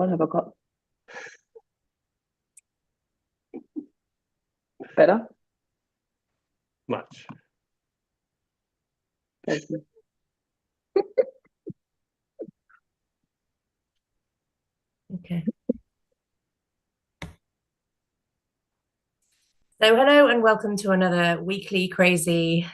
What have I got? Better? Much. Thank you. Okay. So hello and welcome to another weekly crazy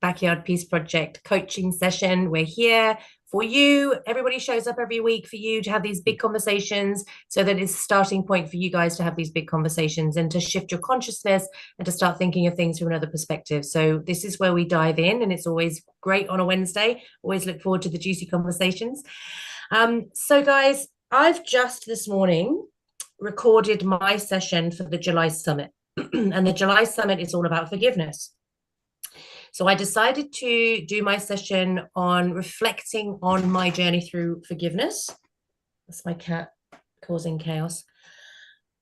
Backyard Peace Project coaching session. We're here for you. Everybody shows up every week for you to have these big conversations, so that it's a starting point for you guys to have these big conversations and to shift your consciousness and to start thinking of things from another perspective. So this is where we dive in, and it's always great on a Wednesday. Always look forward to the juicy conversations. So guys, I've just this morning recorded my session for the July Summit. And the July Summit is all about forgiveness. So I decided to do my session on reflecting on my journey through forgiveness. That's my cat causing chaos.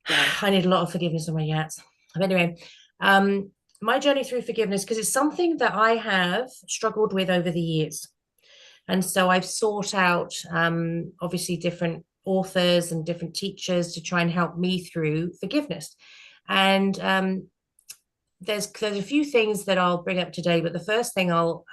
I need a lot of forgiveness on my cats. But anyway, my journey through forgiveness, because it's something that I have struggled with over the years. And so I've sought out, obviously, different authors and different teachers to try and help me through forgiveness. And there's a few things that I'll bring up today, but the first thing I'll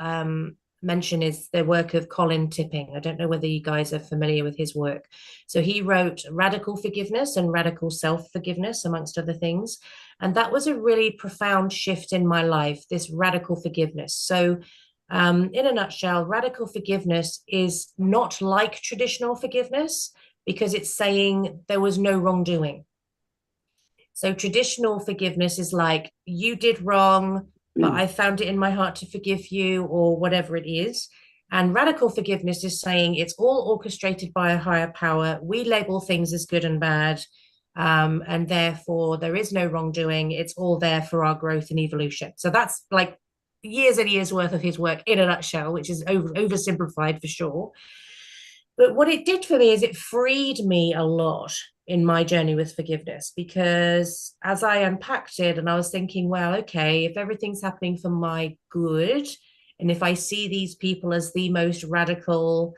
mention is the work of Colin Tipping. I don't know whether you guys are familiar with his work. So he wrote Radical Forgiveness and Radical Self-Forgiveness, amongst other things. And that was a really profound shift in my life, this radical forgiveness. So in a nutshell, radical forgiveness is not like traditional forgiveness, because it's saying there was no wrongdoing. So traditional forgiveness is like, you did wrong, but I found it in my heart to forgive you, or whatever it is. And radical forgiveness is saying it's all orchestrated by a higher power. We label things as good and bad, and therefore there is no wrongdoing. It's all there for our growth and evolution. So that's like years and years worth of his work in a nutshell, which is oversimplified for sure. But what it did for me is it freed me a lot in my journey with forgiveness, because as I unpacked it and I was thinking, well, okay, if everything's happening for my good, and if I see these people as the most radical,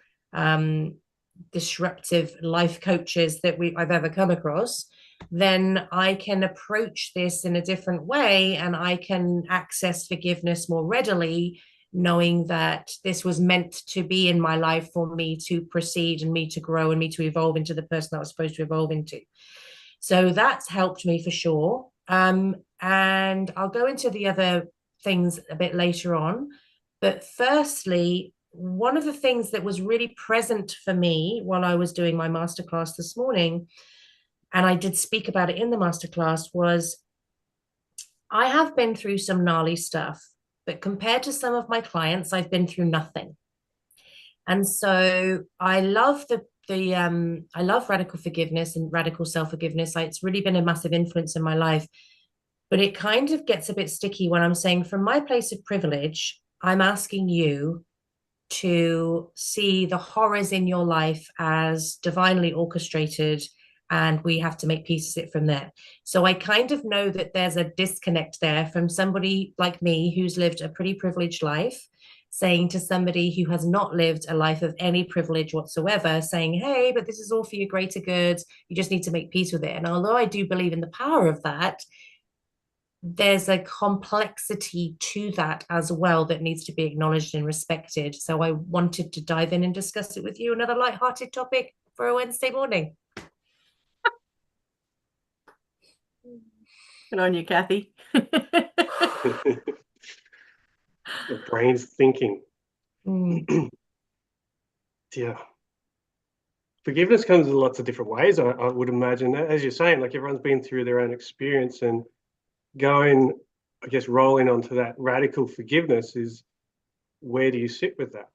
disruptive life coaches that I've ever come across, then I can approach this in a different way, and I can access forgiveness more readily, knowing that this was meant to be in my life for me to proceed and me to grow and me to evolve into the person that I was supposed to evolve into. So that's helped me for sure. And I'll go into the other things a bit later on. But firstly, one of the things that was really present for me while I was doing my masterclass this morning, and I did speak about it in the masterclass, was I have been through some gnarly stuff. But compared to some of my clients, I've been through nothing. And so I love I love radical forgiveness and radical self-forgiveness. It's really been a massive influence in my life. But it kind of gets a bit sticky when I'm saying, from my place of privilege, I'm asking you to see the horrors in your life as divinely orchestrated, and we have to make peace with it from there. So I kind of know that there's a disconnect there from somebody like me who's lived a pretty privileged life, saying to somebody who has not lived a life of any privilege whatsoever, saying, hey, but this is all for your greater good. You just need to make peace with it. And although I do believe in the power of that, there's a complexity to that as well that needs to be acknowledged and respected. So I wanted to dive in and discuss it with you, another lighthearted topic for a Wednesday morning. Good on you, Cathy. The brain's thinking. Yeah. Forgiveness comes in lots of different ways, I would imagine. As you're saying, like, everyone's been through their own experience, and going, I guess, rolling onto that radical forgiveness is, where do you sit with that?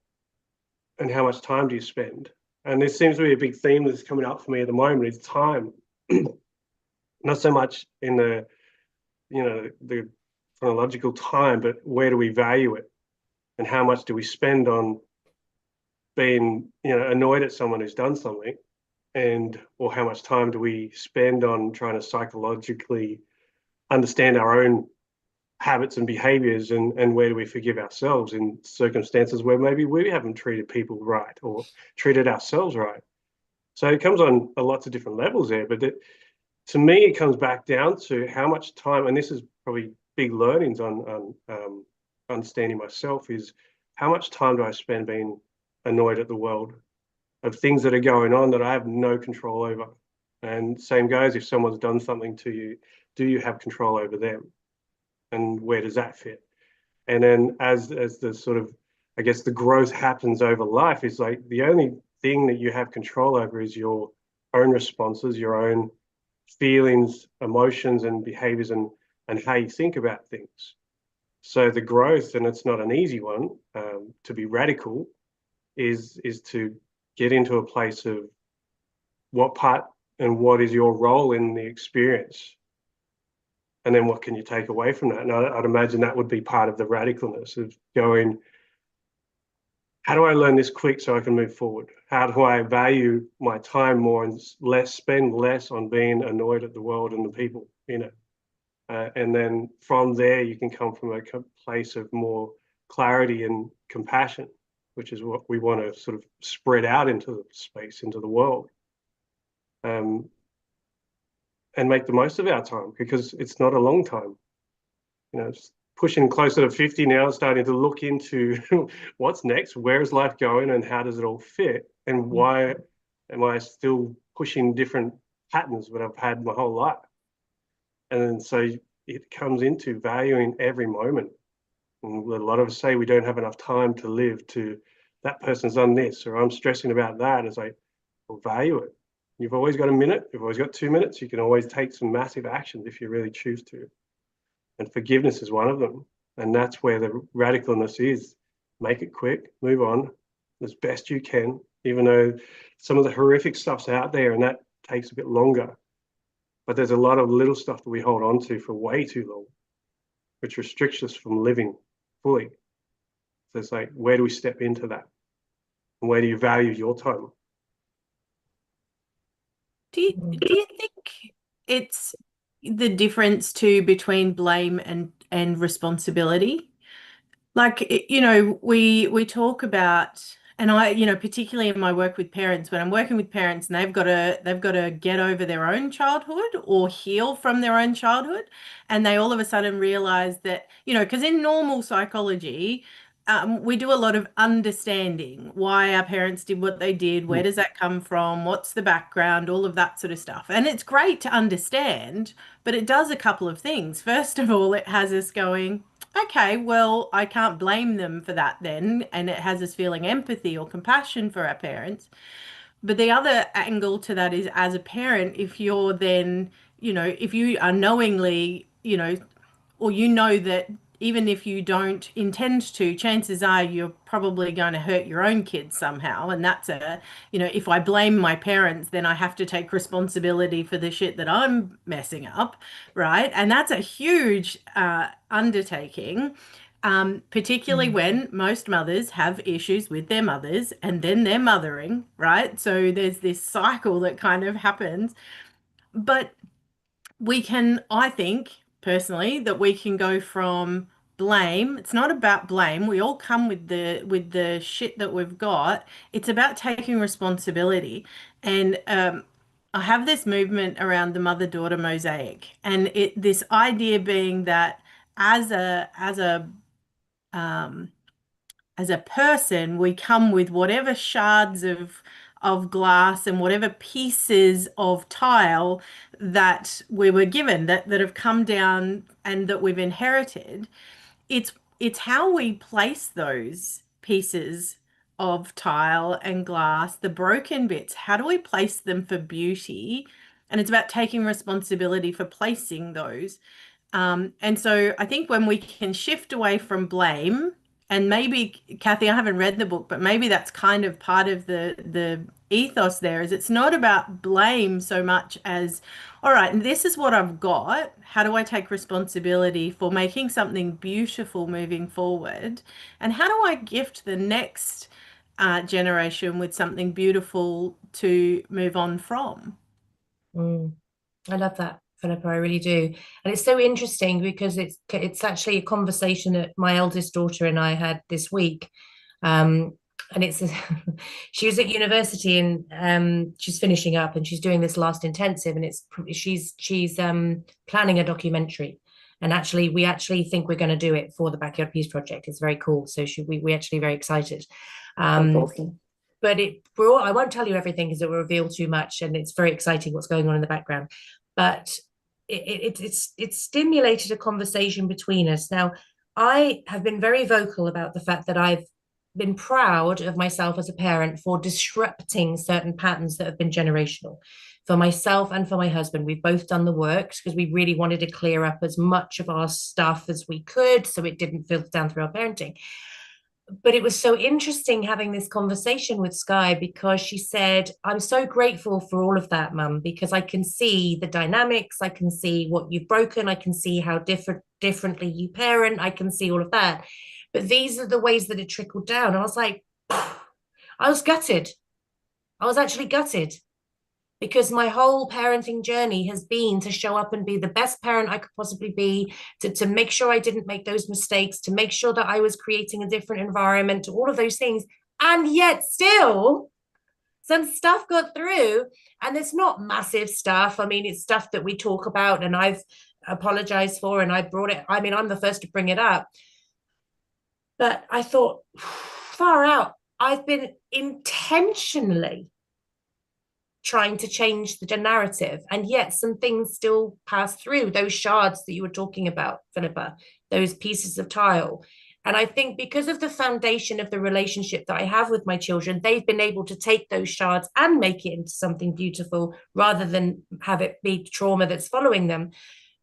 And how much time do you spend? And this seems to be a big theme that's coming up for me at the moment, is time. Not so much in the chronological time, but where do we value it? And how much do we spend on being, annoyed at someone who's done something, or how much time do we spend on trying to psychologically understand our own habits and behaviors, and where do we forgive ourselves in circumstances where maybe we haven't treated people right or treated ourselves right? So it comes on a lots of different levels there, but to me, it comes back down to how much time, and this is probably big learnings on understanding myself, is how much time do I spend being annoyed at the world of things that are going on that I have no control over. And same goes if someone's done something to you, do you have control over them? And where does that fit? And then as the sort of, I guess, the growth happens over life, is like the only thing that you have control over is your own responses, your own feelings, emotions, and behaviors, and how you think about things. So the growth, and it's not an easy one, to be radical, is to get into a place of what part and what is your role in the experience, and then what can you take away from that. And I'd imagine that would be part of the radicalness of going, how do I learn this quick so I can move forward? How do I value my time more and spend less on being annoyed at the world and the people, and then from there you can come from a place of more clarity and compassion, which is what we want to sort of spread out into the space, into the world, and make the most of our time, because it's not a long time. It's pushing closer to 50 now, starting to look into what's next, where is life going, and how does it all fit, and why am I still pushing different patterns that I've had my whole life. And then so it comes into valuing every moment. And a lot of us say we don't have enough time to live, to that person's done this, or I'm stressing about that. It's like, well, value it. You've always got a minute, you've always got 2 minutes. You can always take some massive actions if you really choose to. And forgiveness is one of them. And that's where the radicalness is. Make it quick, move on as best you can, even though some of the horrific stuff's out there and that takes a bit longer. But there's a lot of little stuff that we hold on to for way too long, which restricts us from living fully. So it's like, where do we step into that? And where do you value your time? Do you think it's the difference too between blame and responsibility? Like, we talk about, and I, particularly in my work with parents, when I'm working with parents and they've got to get over their own childhood or heal from their own childhood, and they all of a sudden realize that, because in normal psychology, we do a lot of understanding why our parents did what they did, where does that come from, what's the background, all of that sort of stuff. And it's great to understand, but it does a couple of things. First of all, it has us going, okay, well, I can't blame them for that then. And it has us feeling empathy or compassion for our parents. But the other angle to that is, as a parent, if you're then, if you are knowingly, or that even if you don't intend to, chances are you're probably going to hurt your own kids somehow. And that's if I blame my parents, then I have to take responsibility for the shit that I'm messing up, right? And that's a huge undertaking. Particularly when most mothers have issues with their mothers and then they're mothering, right? So there's this cycle that kind of happens. But I think personally that we can go from blame. It's not about blame. We all come with the shit that we've got. It's about taking responsibility. And I have this movement around the mother-daughter mosaic, and this idea being that as um, a person, we come with whatever shards of glass and whatever pieces of tile that we were given, that have come down and that we've inherited. It's how we place those pieces of tile and glass, the broken bits. How do we place them for beauty? And it's about taking responsibility for placing those. And so I think when we can shift away from blame, and maybe, Cathy, I haven't read the book, but maybe that's kind of part of the ethos there, is it's not about blame so much as, all right, this is what I've got. How do I take responsibility for making something beautiful moving forward? And how do I gift the next generation with something beautiful to move on from? I love that, Philippa. I really do. And it's so interesting because it's actually a conversation that my eldest daughter and I had this week. and it's she was at university, and she's finishing up, and she's doing this last intensive, and she's planning a documentary. And actually, we actually think we're going to do it for the Backyard Peace Project. It's very cool. So we actually very excited. That's awesome. But I won't tell you everything because it will reveal too much, and it's very exciting what's going on in the background. But it's stimulated a conversation between us. Now, I have been very vocal about the fact that I've been proud of myself as a parent for disrupting certain patterns that have been generational. For myself and for my husband, we've both done the work because we really wanted to clear up as much of our stuff as we could so it didn't filter down through our parenting. But it was so interesting having this conversation with Sky, because she said, I'm so grateful for all of that, Mum, because I can see the dynamics, I can see what you've broken, I can see how differently you parent, I can see all of that. But these are the ways that it trickled down. And I was like, I was gutted. I was actually gutted, because my whole parenting journey has been to show up and be the best parent I could possibly be, to make sure I didn't make those mistakes, to make sure that I was creating a different environment, to all of those things. And yet still, some stuff got through, and it's not massive stuff. I mean, it's stuff that we talk about and I've apologized for, and I brought it. I mean, I'm the first to bring it up. But I thought, far out, I've been intentionally trying to change the narrative, and yet some things still pass through, those shards that you were talking about, Philippa, those pieces of tile. And I think because of the foundation of the relationship that I have with my children, they've been able to take those shards and make it into something beautiful rather than have it be trauma that's following them.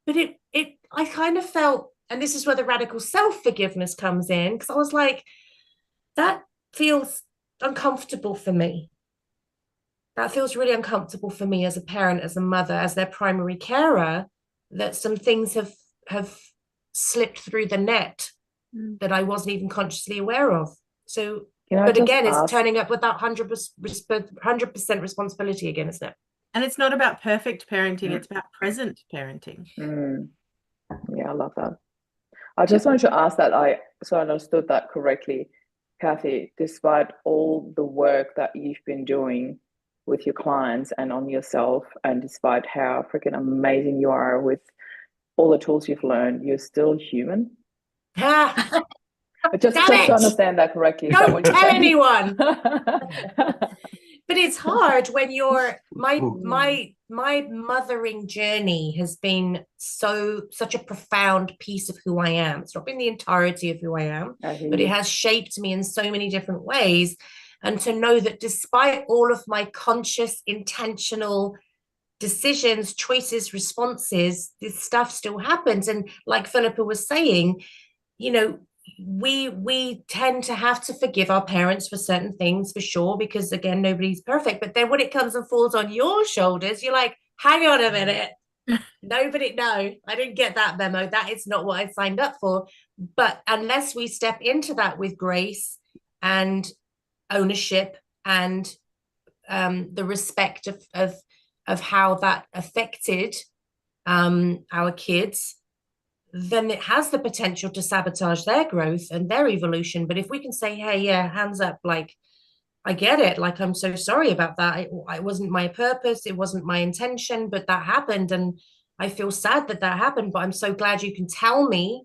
But I kind of felt, and this is where the radical self-forgiveness comes in, because I was like, that feels uncomfortable for me. That feels really uncomfortable for me as a parent, as a mother, as their primary carer, that some things have slipped through the net that I wasn't even consciously aware of. So, but again, it's turning up with that 100% responsibility again, isn't it? And it's not about perfect parenting, it's about present parenting. Yeah, I love that. I just wanted to ask that I understood that correctly, Cathy, despite all the work that you've been doing with your clients and on yourself, and despite how freaking amazing you are with all the tools you've learned, you're still human. Just to understand that correctly. Don't tell anyone. But it's hard when you're my mothering journey has been such a profound piece of who I am. It's not been the entirety of who I am, but it has shaped me in so many different ways. And to know that despite all of my conscious, intentional decisions, choices, responses, this stuff still happens. And like Philippa was saying, you know, we tend to have to forgive our parents for certain things, for sure, because again, nobody's perfect. But then when it comes and falls on your shoulders, you're like, hang on a minute. No, I didn't get that memo. That is not what I signed up for. But unless we step into that with grace and ownership and the respect of how that affected our kids, then it has the potential to sabotage their growth and their evolution. But if we can say, hey, yeah, hands up, like, I get it, like, I'm so sorry about that. It wasn't my purpose, it wasn't my intention, but that happened, and I feel sad that happened, but I'm so glad you can tell me,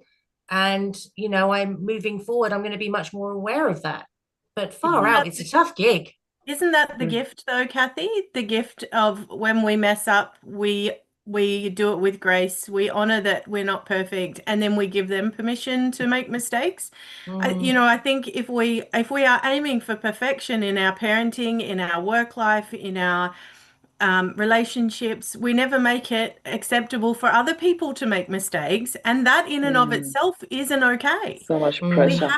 and you know, I'm moving forward, I'm going to be much more aware of that. But far out, it's a tough gig. Isn't that the gift though, Cathy? The gift of when we mess up, we do it with grace. We honor that we're not perfect, and then we give them permission to make mistakes. I think if we are aiming for perfection in our parenting, in our work life, in our relationships, we never make it acceptable for other people to make mistakes, and that in and of itself isn't okay. So much pressure.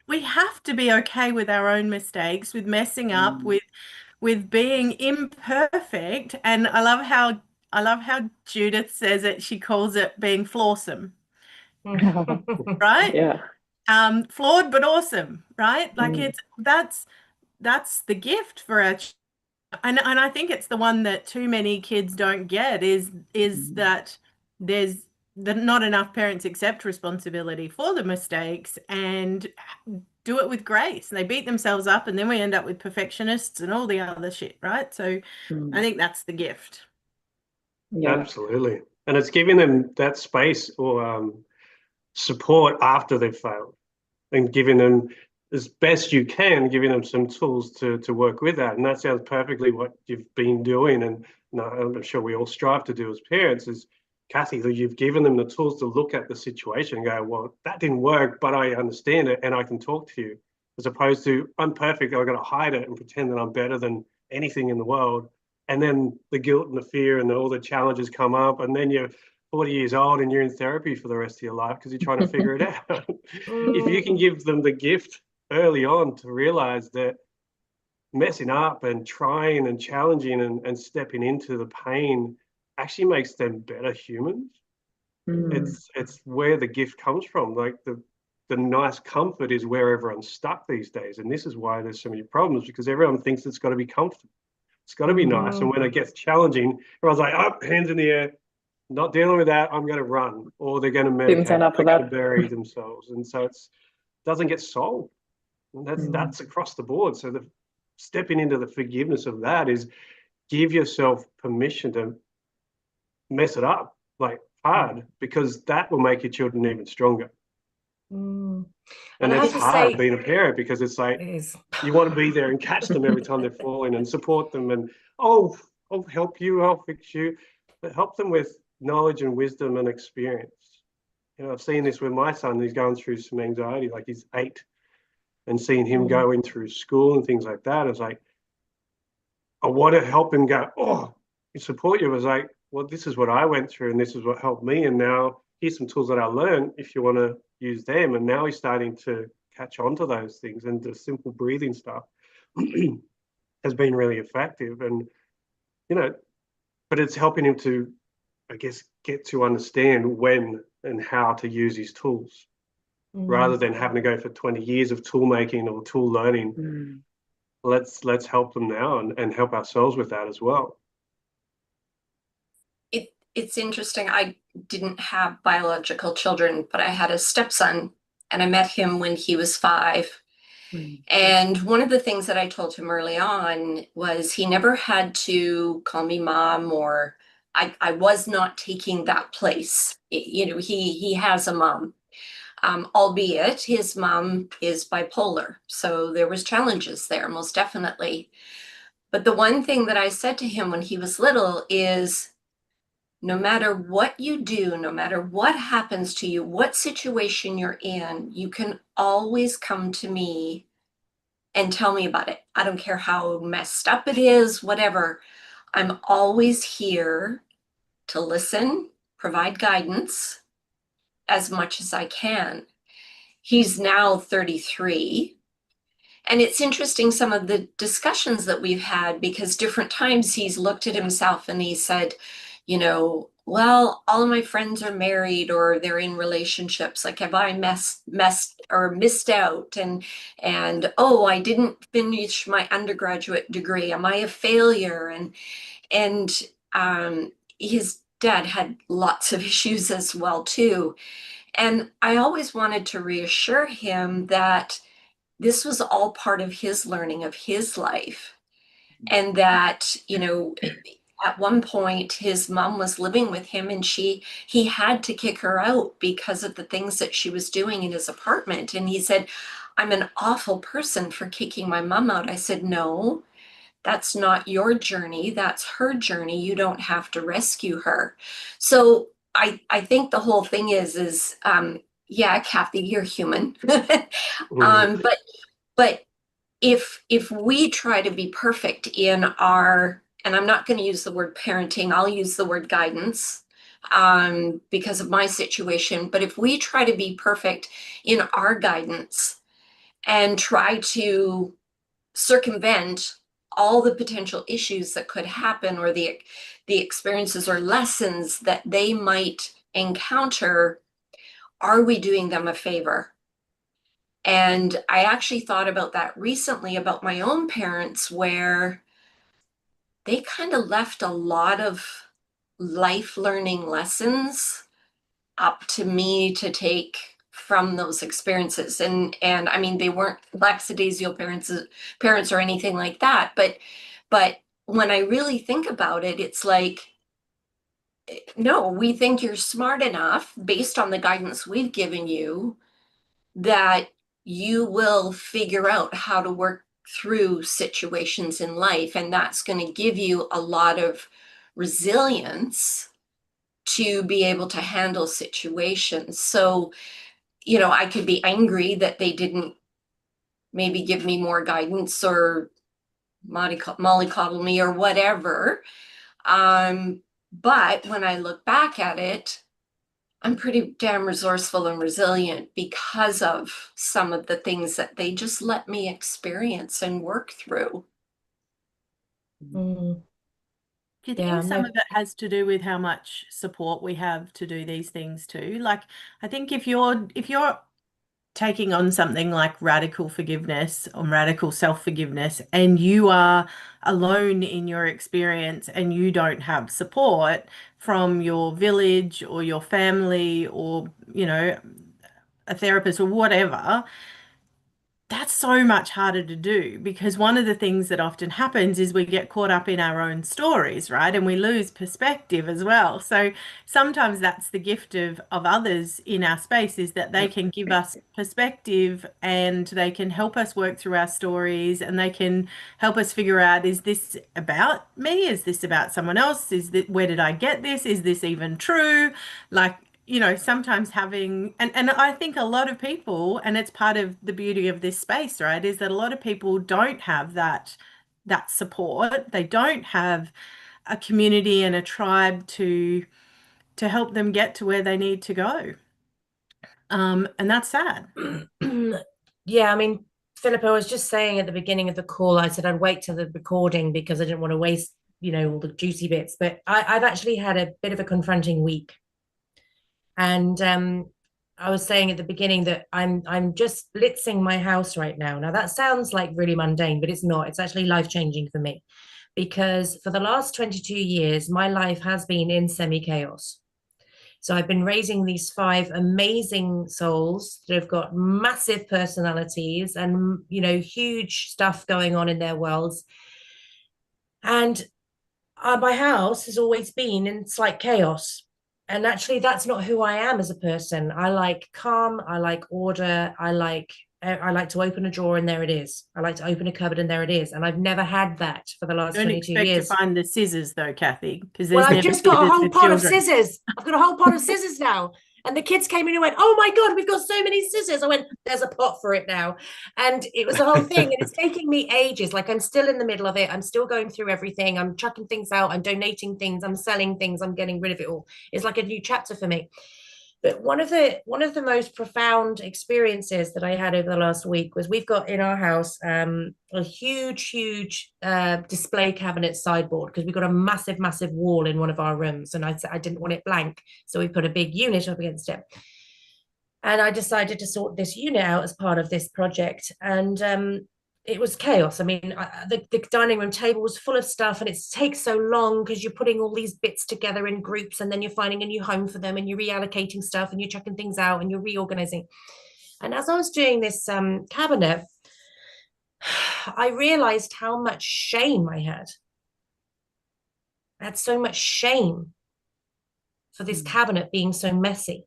We have to be okay with our own mistakes, with messing up, with being imperfect. And I love how Judith says it. She calls it being flawsome. Right? Yeah. Flawed but awesome, right? Like that's the gift for our and I think it's the one that too many kids don't get is that not enough parents accept responsibility for the mistakes and do it with grace and they beat themselves up, and then we end up with perfectionists and all the other shit, right? So I think that's the gift. Yeah. Absolutely. And it's giving them that space or support after they've failed, and giving them as best you can, giving them some tools to work with that. And that sounds perfectly what you've been doing. And I'm sure we all strive to do as parents is, Cathy, that you've given them the tools to look at the situation and go, well, that didn't work, but I understand it and I can talk to you, as opposed to, I'm perfect, I've got to hide it and pretend that I'm better than anything in the world. And then the guilt and the fear and all the challenges come up, and then you're 40 years old and you're in therapy for the rest of your life because you're trying to figure it out. If you can give them the gift early on to realize that messing up and trying and challenging and stepping into the pain actually makes them better humans. It's where the gift comes from. Like the nice comfort is where everyone's stuck these days. And this is why there's so many problems, because everyone thinks it's got to be comfortable. It's got to be nice. And when it gets challenging, everyone's like, oh, hands in the air, not dealing with that, I'm going to run, or they're going to Didn't sign medicate, up for they're going that. to bury themselves. And so it doesn't get solved. And that's across the board. So the stepping into the forgiveness of that is give yourself permission to mess it up, like hard, because that will make your children even stronger. And And I that's have to hard say, being a parent, because it's like it is. you want to be there and catch them every time they're falling and support them and, oh, I'll help you, I'll fix you. But help them with knowledge and wisdom and experience. You know, I've seen this with my son. He's going through some anxiety, like he's 8, and seeing him going through school and things like that. It's like, I want to help him go, oh, support you. I was like, well, this is what I went through and this is what helped me. And now here's some tools that I learned if you want to use them. And now he's starting to catch on to those things, and the simple breathing stuff has been really effective. And, you know, but it's helping him to, I guess, get to understand when and how to use his tools, rather than having to go for 20 years of tool making or tool learning. Let's help them now and help ourselves with that as well. It's interesting. I didn't have biological children, but I had a stepson, and I met him when he was 5. And one of the things that I told him early on was he never had to call me mom, or I was not taking that place. You know, he has a mom, albeit his mom is bipolar. So there was challenges there, most definitely. But the one thing that I said to him when he was little is, no matter what you do, no matter what happens to you, what situation you're in, you can always come to me and tell me about it. I don't care how messed up it is, whatever. I'm always here to listen, provide guidance as much as I can. He's now 33. And it's interesting, some of the discussions that we've had, because different times he's looked at himself and he said, you know, well, all of my friends are married or they're in relationships. Like, have I messed or missed out? And oh, I didn't finish my undergraduate degree. Am I a failure? And his dad had lots of issues as well too. And I always wanted to reassure him that this was all part of his learning of his life. And that, you know, at one point his mom was living with him, and he had to kick her out because of the things that she was doing in his apartment. And he said, I'm an awful person for kicking my mom out. I said, no, that's not your journey. That's her journey. You don't have to rescue her. So I think the whole thing is yeah, Cathy, you're human. But if we try to be perfect in our, and I'm not going to use the word parenting, I'll use the word guidance, because of my situation. But if we try to be perfect in our guidance and try to circumvent all the potential issues that could happen, or the experiences or lessons that they might encounter, are we doing them a favor? And I actually thought about that recently about my own parents, where they kind of left a lot of life learning lessons up to me to take from those experiences. And I mean, they weren't lackadaisical parents or anything like that, but when I really think about it, it's like, no, we think you're smart enough based on the guidance we've given you that you will figure out how to work through situations in life. And that's going to give you a lot of resilience to be able to handle situations. So, you know, I could be angry that they didn't maybe give me more guidance or mollycoddle me or whatever. But when I look back at it, I'm pretty damn resourceful and resilient because of some of the things that they just let me experience and work through. Mm. Do you Yeah, think some no. of it has to do with how much support we have to do these things too? Like, I think if you're taking on something like radical forgiveness or radical self-forgiveness and you are alone in your experience and you don't have support from your village or your family or, you know, a therapist or whatever, that's so much harder to do because one of the things that often happens is we get caught up in our own stories, right? And we lose perspective as well. So sometimes that's the gift of others in our space is that they can give us perspective and they can help us work through our stories and they can help us figure out, is this about me? Is this about someone else? Where did I get this? Is this even true? Like, you know, sometimes having, and I think a lot of people, and it's part of the beauty of this space, right, is that a lot of people don't have that support. They don't have a community and a tribe to help them get to where they need to go. And that's sad. Yeah, I mean, Philip, I was just saying at the beginning of the call, I said I'd wait till the recording because I didn't want to waste, you know, all the juicy bits. But I've actually had a bit of a confronting week. And I was saying at the beginning that I'm just blitzing my house right now. Now that sounds like really mundane, but it's not. It's actually life-changing for me because for the last 22 years, my life has been in semi-chaos. So I've been raising these 5 amazing souls that have got massive personalities and, you know, huge stuff going on in their worlds. And my house has always been in slight chaos. And actually, that's not who I am as a person. I like calm. I like order. I like to open a drawer and there it is. I like to open a cupboard and there it is. And I've never had that for the last Don't 22 expect to years. find the scissors though, Kathy, because Well, there's I've never just got a scissors whole for pot of children. scissors. I've got a whole pot of scissors now. And the kids came in and went, "Oh my God, we've got so many scissors." I went, "There's a pot for it now." And it was a whole thing. And it's taking me ages. Like I'm still in the middle of it. I'm still going through everything. I'm chucking things out. I'm donating things. I'm selling things. I'm getting rid of it all. It's like a new chapter for me. But one of the most profound experiences that I had over the last week was we've got in our house a huge display cabinet sideboard because we've got a massive wall in one of our rooms, and I didn't want it blank, so we put a big unit up against it. And I decided to sort this unit out as part of this project, and it was chaos. I mean, the dining room table was full of stuff, and it takes so long because you're putting all these bits together in groups, and then you're finding a new home for them, and you're reallocating stuff, and you're chucking things out, and you're reorganizing. And as I was doing this cabinet, I realized how much shame I had. I had so much shame for this cabinet being so messy.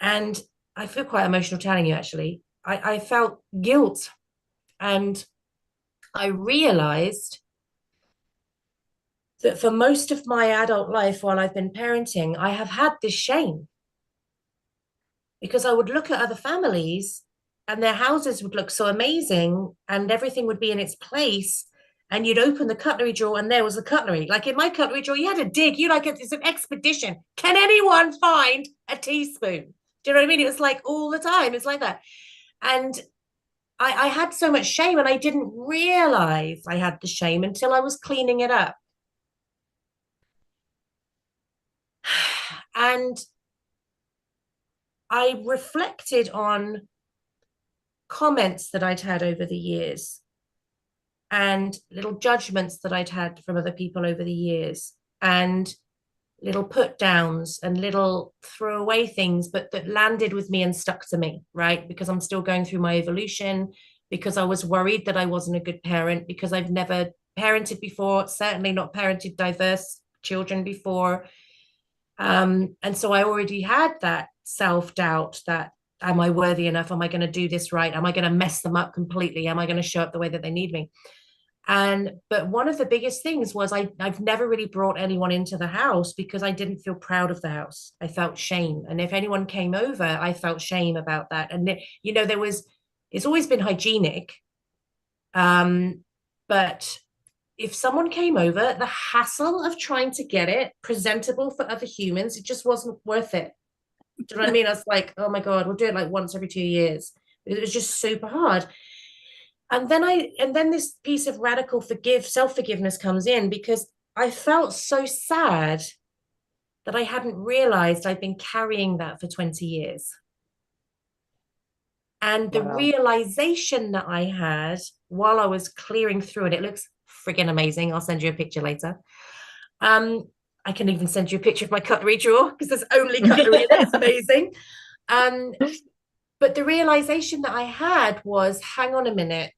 And I feel quite emotional telling you, actually. I felt guilt. And I realized that for most of my adult life while I've been parenting, I have had this shame because I would look at other families and their houses would look so amazing and everything would be in its place. And you'd open the cutlery drawer and there was the cutlery. Like in my cutlery drawer, you had to dig. You like it's an expedition. Can anyone find a teaspoon? Do you know what I mean? It was like all the time. It's like that. And I had so much shame and I didn't realize I had the shame until I was cleaning it up. And I reflected on comments that I'd had over the years and little judgments that I'd had from other people over the years and little put downs and little throwaway things, but that landed with me and stuck to me, right? Because I'm still going through my evolution, because I was worried that I wasn't a good parent, because I've never parented before, certainly not parented diverse children before. And so I already had that self-doubt that, am I worthy enough? Am I going to do this right? Am I going to mess them up completely? Am I going to show up the way that they need me? But one of the biggest things was I've never really brought anyone into the house because I didn't feel proud of the house. I felt shame. And if anyone came over, I felt shame about that. And, you know, it's always been hygienic. But if someone came over, the hassle of trying to get it presentable for other humans, it just wasn't worth it. Do you know what I mean? I was like, oh my God, we'll do it like once every 2 years. It was just super hard. And then this piece of radical self-forgiveness comes in, because I felt so sad that I hadn't realized I'd been carrying that for 20 years. And the realization that I had while I was clearing through it looks friggin' amazing. I'll send you a picture later. I can even send you a picture of my cutlery drawer, because there's only cutlery that's amazing. But the realization that I had was, hang on a minute,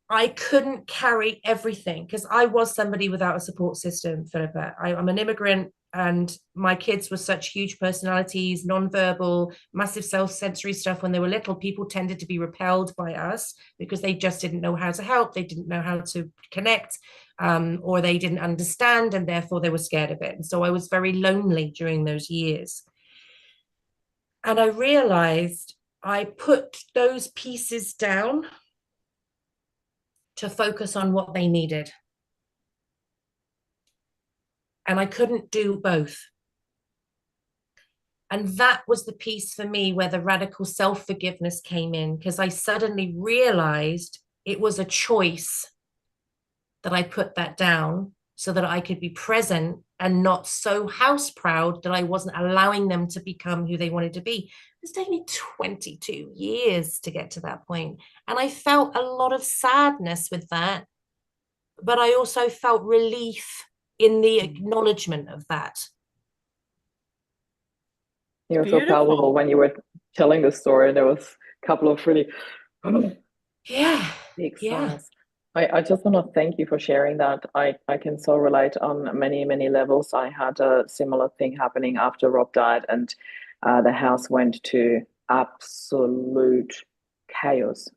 I couldn't carry everything, because I was somebody without a support system, Philippa. I'm an immigrant, and my kids were such huge personalities, nonverbal, massive self-sensory stuff. When they were little, people tended to be repelled by us because they just didn't know how to help. They didn't know how to connect, or they didn't understand, and therefore they were scared of it. And so I was very lonely during those years. And I realized I put those pieces down to focus on what they needed. And I couldn't do both. And that was the piece for me where the radical self-forgiveness came in, because I suddenly realized it was a choice that I put that down so that I could be present and not so house proud that I wasn't allowing them to become who they wanted to be. It's taken me 22 years to get to that point. And I felt a lot of sadness with that, but I also felt relief in the acknowledgement of that. You were so powerful when you were telling the story. There was a couple of really big sighs. I just want to thank you for sharing that. I can so relate on many, many levels. I had a similar thing happening after Rob died, and the house went to absolute chaos.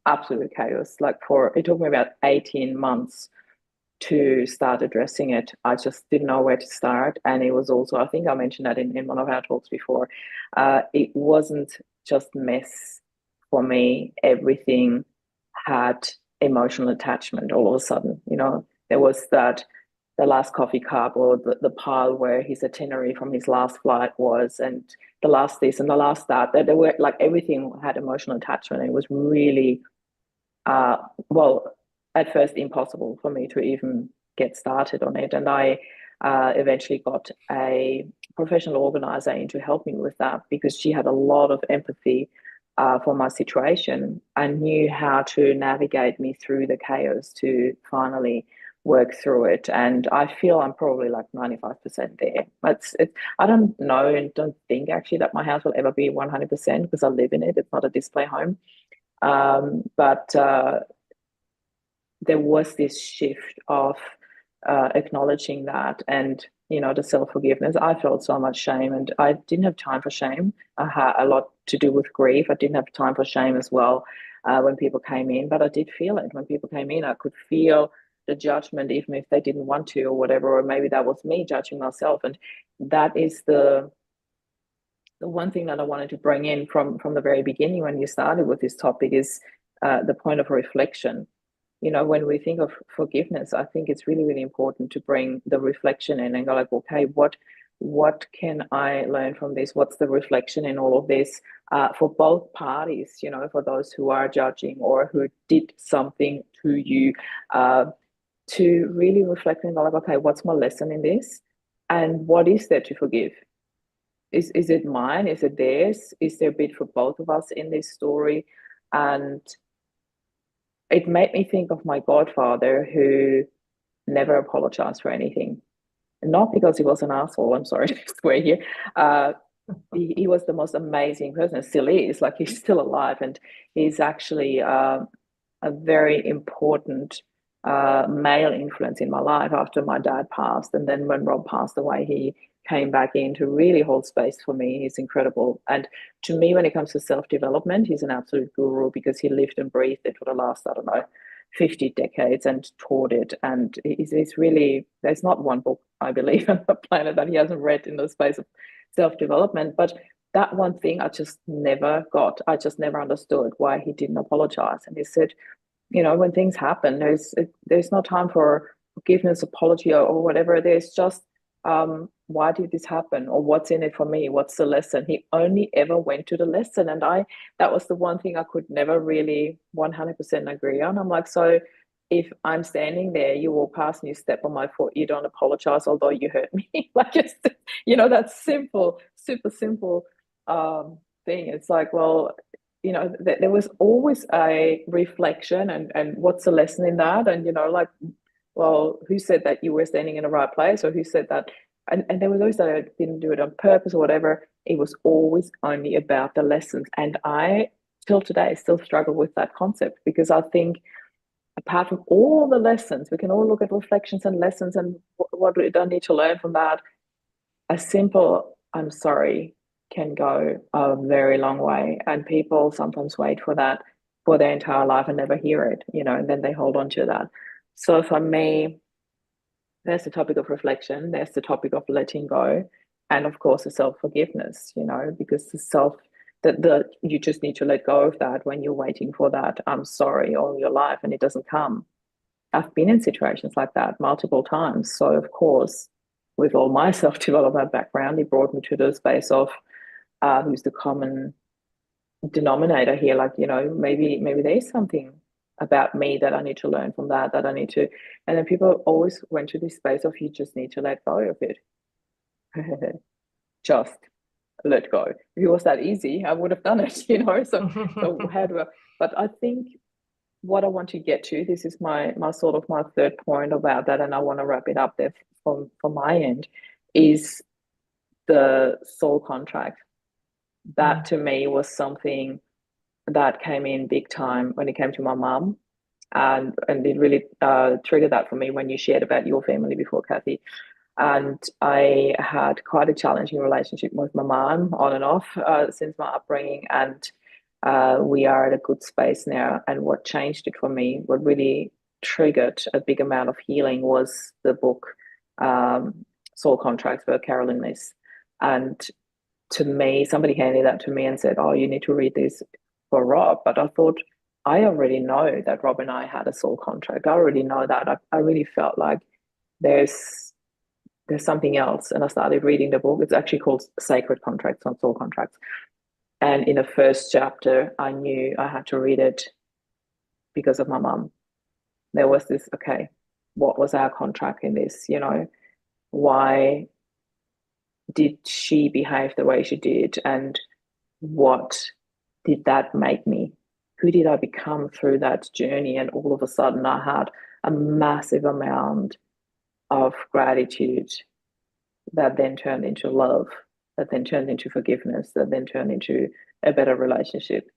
Like it took me about 18 months to start addressing it. I just didn't know where to start. And it was also, I think I mentioned that in one of our talks before, it wasn't just mess for me. Everything had emotional attachment all of a sudden. You know, there was that, the last coffee cup, or the pile where his itinerary from his last flight was, and the last this and the last that. There were, like, everything had emotional attachment. It was really, at first impossible for me to even get started on it. And I eventually got a professional organizer in to help me with that, because she had a lot of empathy for my situation and knew how to navigate me through the chaos to finally work through it. And I feel I'm probably like 95% there. I don't know and don't think actually that my house will ever be 100%, because I live in it. It's not a display home. But there was this shift of acknowledging that, and, you know, the self-forgiveness. I felt so much shame, and I didn't have time for shame. I had a lot to do with grief. I didn't have time for shame as well when people came in, but I did feel it. When people came in, I could feel the judgment, even if they didn't want to or whatever, or maybe that was me judging myself. And that is the one thing that I wanted to bring in from the very beginning when you started with this topic is the point of reflection. You know, when we think of forgiveness, I think it's really, really important to bring the reflection in and go like, okay, what can I learn from this? What's the reflection in all of this for both parties, you know, for those who are judging or who did something to you, to really reflect and go like, okay, what's my lesson in this? And what is there to forgive? Is it mine? Is it theirs? Is there a bit for both of us in this story? And it made me think of my godfather, who never apologized for anything. not because he was an asshole, I'm sorry to swear here. He was the most amazing person, still is, like he's still alive, and he's actually a very important male influence in my life after my dad passed. And then when Rob passed away, he came back in to really hold space for me. He's incredible. And to me, when it comes to self-development, he's an absolute guru because he lived and breathed it for the last, I don't know, 50 decades and taught it. And he's really, there's not one book, I believe, on the planet that he hasn't read in the space of self-development. But that one thing I just never got. I just never understood why he didn't apologize. And he said, you know, when things happen, there's no time for forgiveness, apology, or whatever. There's just why did this happen, or what's in it for me? What's the lesson? He only ever went to the lesson, and that was the one thing I could never really 100% agree on. I'm like, so if I'm standing there, you walk past and you step on my foot, you don't apologize, although you hurt me. Like, it's, you know, that simple, super simple thing. It's like, well, you know, there was always a reflection, and what's the lesson in that? And, you know, like, well, who said that you were standing in the right place, or who said that? And there was always that I didn't do it on purpose or whatever. It was always only about the lessons. And I, till today, still struggle with that concept, because I think apart from all the lessons, we can all look at reflections and lessons and what we don't need to learn from that. A simple "I'm sorry" can go a very long way, and people sometimes wait for that for their entire life and never hear it, you know, and then they hold on to that. So for me, there's the topic of reflection, there's the topic of letting go, and of course the self-forgiveness, you know, because the you just need to let go of that when you're waiting for that "I'm sorry" all your life and it doesn't come. I've been in situations like that multiple times. So of course, with all my self-development background, it brought me to the space of who's the common denominator here. Like, you know, maybe there's something about me that I need to learn from that I need to. And then people always went to this space of, you just need to let go of it. Just let go. If it was that easy, I would have done it, you know. So how do I? But I think what I want to get to, this is my sort of my third point about that, and I want to wrap it up there from my end, is the soul contract. That to me was something that came in big time when it came to my mum, and it really triggered that for me when you shared about your family before, Cathy. And I had quite a challenging relationship with my mom on and off since my upbringing, and we are at a good space now. And what changed it for me, what really triggered a big amount of healing, was the book Soul Contracts by Carolyn Myss. And to me, somebody handed that to me and said, oh, you need to read this for Rob. But I thought, I already know that Rob and I had a soul contract. I already know that. I really felt like there's something else. And I started reading the book. It's actually called Sacred Contracts, not Soul Contracts. And in the first chapter, I knew I had to read it because of my mum. There was this, okay, what was our contract in this? You know, why did she behave the way she did? And what did that make me? Who did I become through that journey? And all of a sudden, I had a massive amount of gratitude that then turned into love, that then turned into forgiveness, that then turned into a better relationship.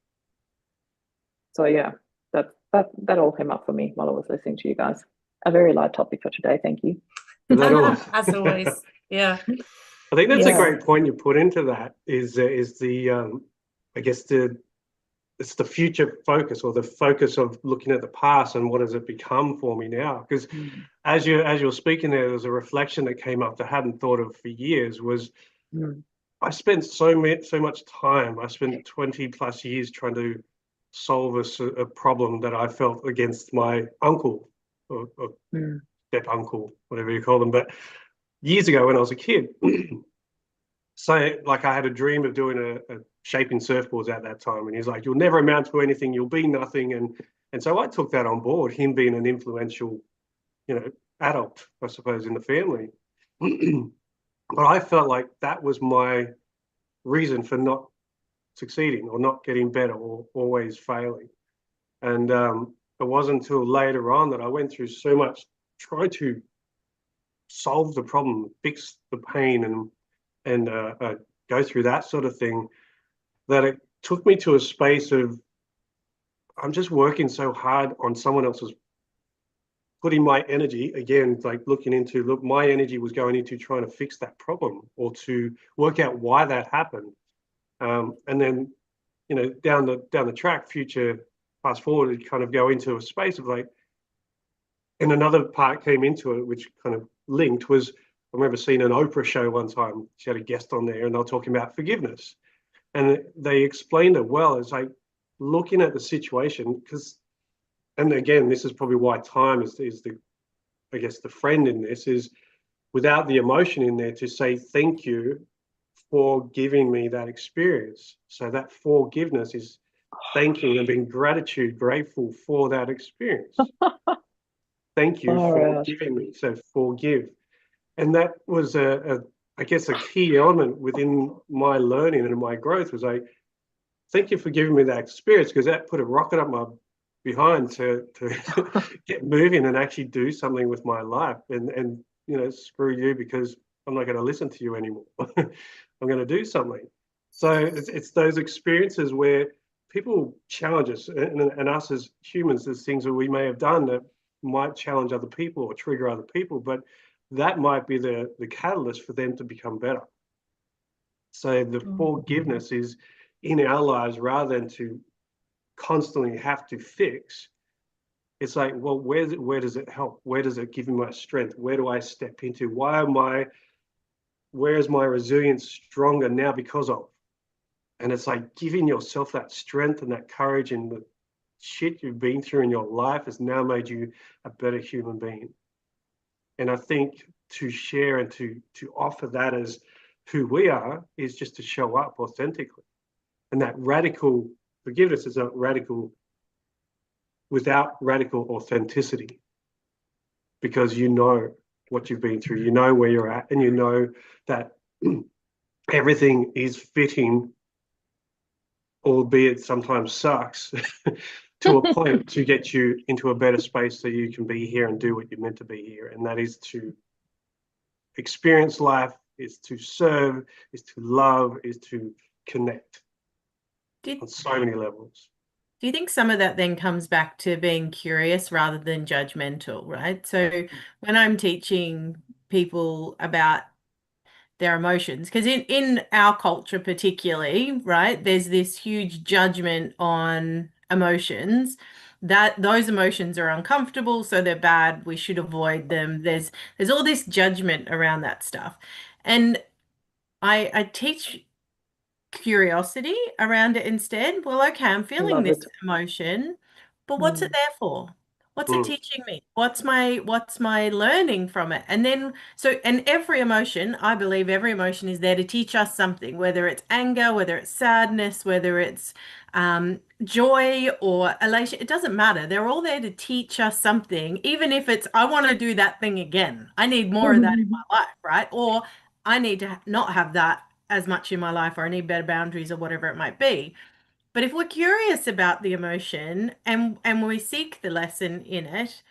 So yeah, that all came up for me while I was listening to you guys. A very light topic for today. Thank you. As always. Yeah. I think that's a great point you put into that, is the I guess it's the future focus, or the focus of looking at the past and what has it become for me now. Because as you're speaking there was a reflection that came up that I hadn't thought of for years. Was I spent so much time. I spent 20 plus years trying to solve a problem that I felt against my uncle or step uncle, whatever you call them. But years ago when I was a kid, so like I had a dream of doing a shaping surfboards at that time, and he's like, you'll never amount to anything, you'll be nothing. And so I took that on board, him being an influential, you know, adult, I suppose, in the family. But I felt like that was my reason for not succeeding or not getting better or always failing. And it wasn't until later on that I went through so much trying to solve the problem, fix the pain, and go through that sort of thing, that it took me to a space of I'm just working so hard on someone else's, putting my energy again, like look, my energy was going into trying to fix that problem or to work out why that happened. And then, down the track, future, fast forward, it kind of go into a space of like, and another part came into it, which kind of linked was, I remember seeing an Oprah show one time. She had a guest on there and they were talking about forgiveness. And they explained it well. It's like looking at the situation, because, and again, this is probably why time is the, I guess, the friend in this, is without the emotion in there, to say thank you for giving me that experience. So that forgiveness is thanking and being grateful for that experience. Thank you for giving me. So forgive. And that was I guess, a key element within my learning and my growth was like, thank you for giving me that experience, because that put a rocket up my behind to get moving and actually do something with my life. And screw you, because I'm not going to listen to you anymore. I'm going to do something. So it's those experiences where people challenge us, and us as humans, there's things that we may have done that might challenge other people or trigger other people, but that might be the catalyst for them to become better. So the forgiveness is in our lives, rather than to constantly have to fix. It's like, well, where does it help? Where does it give me my strength? Where do I step into? Where is my resilience stronger now because of? And it's like giving yourself that strength and that courage, and the shit you've been through in your life has now made you a better human being. And I think to share and to offer that as who we are is just to show up authentically. And that radical forgiveness is not radical without radical authenticity, because you know what you've been through, you know where you're at, and you know that everything is fitting, albeit sometimes sucks, to a point to get you into a better space so you can be here and do what you're meant to be here. And that is to experience life, is to serve, is to love, is to connect on so many levels. Do you think some of that then comes back to being curious rather than judgmental, right? So when I'm teaching people about their emotions, because in our culture particularly, right, there's this huge judgment on emotions, that those emotions are uncomfortable, so they're bad, we should avoid them. There's all this judgment around that stuff. And I teach curiosity around it instead. Well, okay, I'm feeling Love this it. emotion, but what's it there for? What's it teaching me? What's my learning from it? And then and every emotion, I believe every emotion is there to teach us something, whether it's anger, whether it's sadness, whether it's joy or elation, it doesn't matter. They're all there to teach us something, even if it's, I want to do that thing again. I need more of that in my life, right? Or I need to not have that as much in my life, or I need better boundaries, or whatever it might be. But if we're curious about the emotion and we seek the lesson in it,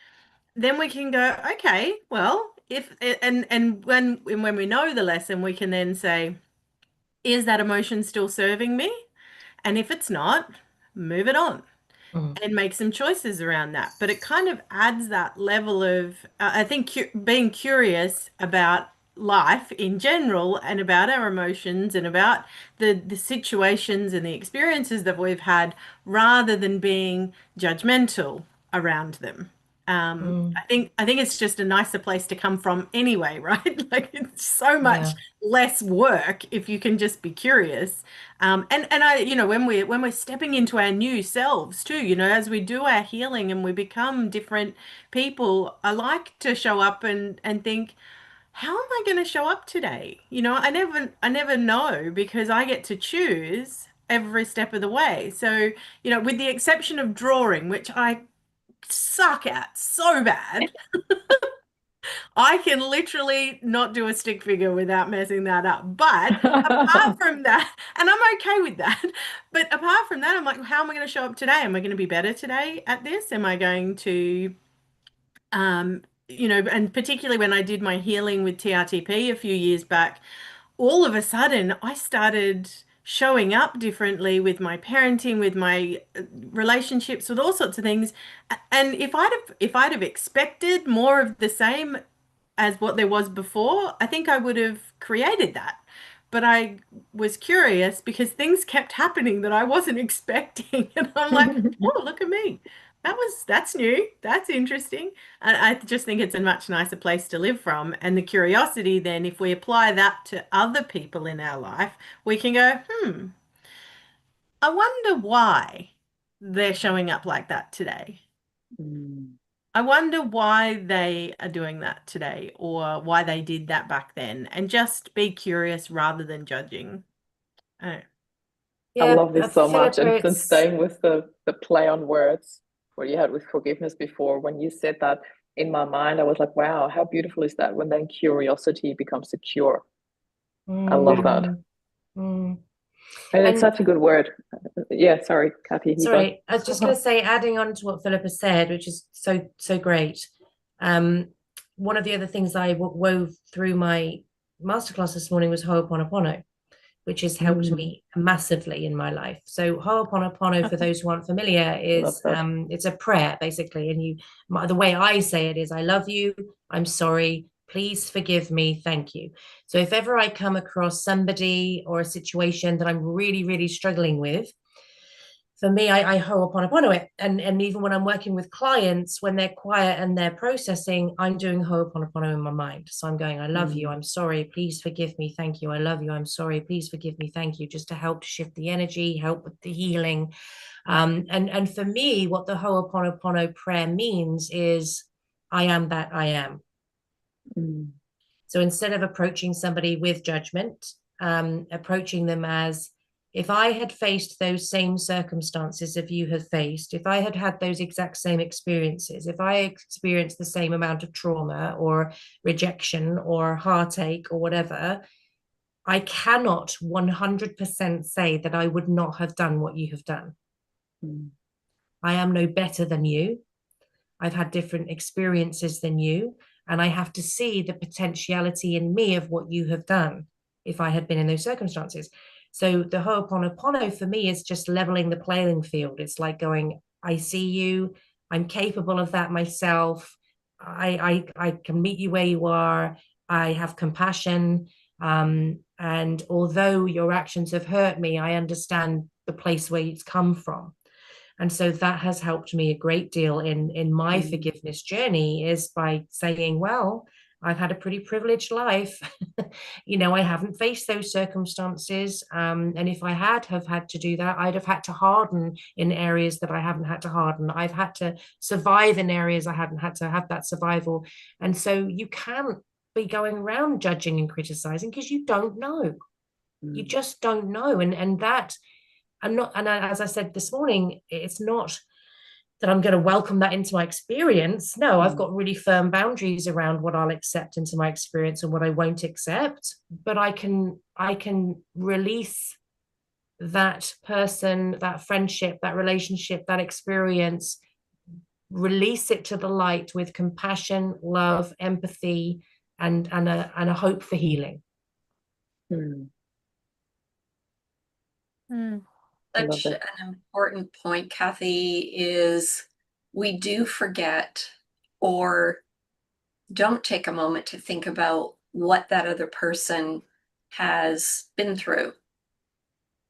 then we can go, okay, well, if and when we know the lesson, we can then say, is that emotion still serving me? And if it's not, move it on and make some choices around that. But it kind of adds that level of, I think, being curious about life in general, and about our emotions, and about the situations and the experiences that we've had, rather than being judgmental around them. I think it's just a nicer place to come from anyway, right? Like, it's so much less work if you can just be curious. And I, when we're stepping into our new selves too, as we do our healing and we become different people, I like to show up and think, how am I going to show up today? I never know, because I get to choose every step of the way. So, with the exception of drawing, which I suck at so bad, I can literally not do a stick figure without messing that up. But apart from that, and I'm okay with that, but apart from that, I'm like, how am I going to show up today? Am I going to be better today at this? Am I going to you know, and particularly when I did my healing with TRTP a few years back, all of a sudden I started showing up differently with my parenting, with my relationships, with all sorts of things. And if I'd have expected more of the same as what there was before, I think I would have created that. But I was curious because things kept happening that I wasn't expecting. And I'm like, oh, look at me. That's new. That's interesting. And I just think it's a much nicer place to live from. And the curiosity, then, if we apply that to other people in our life, we can go, I wonder why they're showing up like that today. Mm. I wonder why they are doing that today or why they did that back then, and just be curious rather than judging. Oh. I Yeah, love this so much. Philippa, And it's staying with the play on words what you had with forgiveness before, when you said that, in my mind, I was like, wow, how beautiful is that when then curiosity becomes a cure. I love that. mm, mm. And it's And such a good word. Yeah, sorry, Cathy, you go. sorry, I was just going to say, adding on to what Philippa said, which is so great. Um, one of the other things I wove through my masterclass this morning was Ho'oponopono, which has helped Mm, me massively in my life. So Ho'oponopono, for those who aren't familiar, love is that. it's a prayer basically, and the way I say it is, I love you, I'm sorry, please forgive me, thank you. So if ever I come across somebody or a situation that I'm really struggling with, for me, I ho'oponopono it. And even when I'm working with clients, when they're quiet and they're processing, I'm doing ho'oponopono in my mind. So I'm going, I love you, Mm, I'm sorry, please forgive me, thank you. I love you, I'm sorry, please forgive me, thank you. Just to help to shift the energy, help with the healing. And for me, what the ho'oponopono prayer means is, I am that I am. mm, So instead of approaching somebody with judgment, approaching them as, if I had faced those same circumstances if you had faced, if I had had those exact same experiences, if I experienced the same amount of trauma or rejection or heartache or whatever, I cannot 100% say that I would not have done what you have done. mm, I am no better than you. I've had different experiences than you, and I have to see the potentiality in me of what you have done if I had been in those circumstances. So the Ho'oponopono for me is just leveling the playing field. It's like going, I see you, I'm capable of that myself. I can meet you where you are. I have compassion. And although your actions have hurt me, I understand the place where it's come from. And so that has helped me a great deal in my mm, forgiveness journey, is by saying, well, I've had a pretty privileged life. I haven't faced those circumstances. And if I have had to do that, I'd have had to harden in areas that I haven't had to harden. I've had to survive in areas I haven't had to have that survival. And so you can't be going around judging and criticizing because you don't know. You mm, just don't know. And that I'm not, and as I said this morning, it's not that I'm going to welcome that into my experience. No, I've mm, got really firm boundaries around what I'll accept into my experience and what I won't accept. But I can release that person, that friendship, that relationship, that experience, release it to the light with compassion, love, empathy, and a hope for healing. mm. Mm. I love Such it. an important point, Cathy, is we do forget or don't take a moment to think about what that other person has been through.